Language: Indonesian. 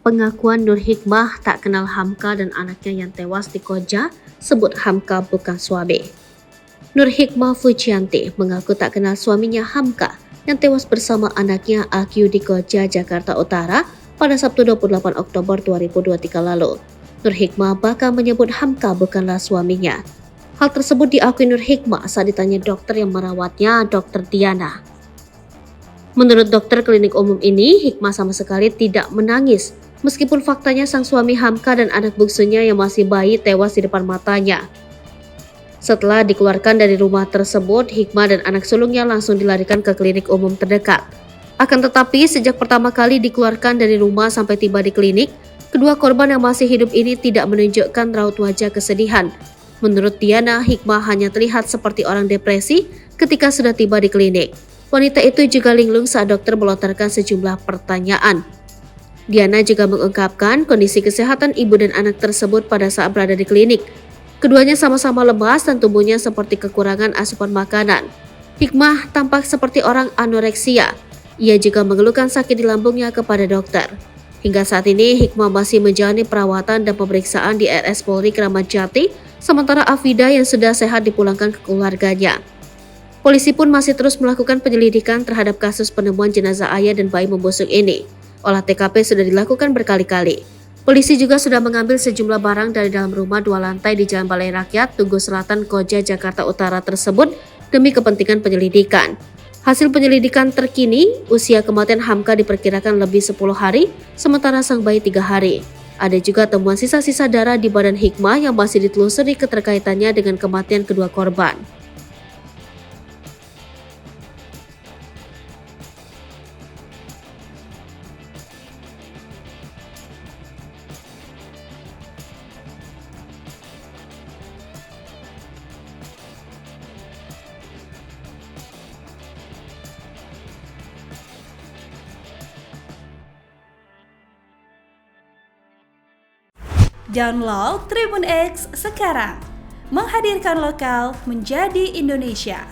Pengakuan Nur Hikmah tak kenal Hamka dan anaknya yang tewas di Koja, sebut Hamka bukan suami. Nur Hikmah Fujianti mengaku tak kenal suaminya Hamka yang tewas bersama anaknya Akyu di Koja, Jakarta Utara pada Sabtu 28 Oktober 2023 lalu. Nur Hikmah bahkan menyebut Hamka bukanlah suaminya. Hal tersebut diakui Nur Hikmah saat ditanya dokter yang merawatnya, Dr. Diana. Menurut dokter klinik umum ini, Hikmah sama sekali tidak menangis. Meskipun faktanya sang suami Hamka dan anak bungsunya yang masih bayi tewas di depan matanya. Setelah dikeluarkan dari rumah tersebut, Hikmah dan anak sulungnya langsung dilarikan ke klinik umum terdekat. Akan tetapi, sejak pertama kali dikeluarkan dari rumah sampai tiba di klinik, kedua korban yang masih hidup ini tidak menunjukkan raut wajah kesedihan. Menurut Diana, Hikmah hanya terlihat seperti orang depresi ketika sudah tiba di klinik. Wanita itu juga linglung saat dokter melontarkan sejumlah pertanyaan. Diana juga mengungkapkan kondisi kesehatan ibu dan anak tersebut pada saat berada di klinik. Keduanya sama-sama lemas dan tubuhnya seperti kekurangan asupan makanan. Hikmah tampak seperti orang anoreksia. Ia juga mengeluhkan sakit di lambungnya kepada dokter. Hingga saat ini, Hikmah masih menjalani perawatan dan pemeriksaan di RS Polri Kramat Jati, sementara Afida yang sudah sehat dipulangkan ke keluarganya. Polisi pun masih terus melakukan penyelidikan terhadap kasus penemuan jenazah ayah dan bayi membusuk ini. Olah TKP sudah dilakukan berkali-kali. Polisi juga sudah mengambil sejumlah barang dari dalam rumah 2 lantai di Jalan Balai Rakyat, Tugu Selatan, Koja, Jakarta Utara tersebut demi kepentingan penyelidikan. Hasil penyelidikan terkini, usia kematian Hamka diperkirakan lebih 10 hari, sementara sang bayi 3 hari. Ada juga temuan sisa-sisa darah di badan Hikmah yang masih ditelusuri keterkaitannya dengan kematian kedua korban. Download Tribun X sekarang, menghadirkan lokal menjadi Indonesia.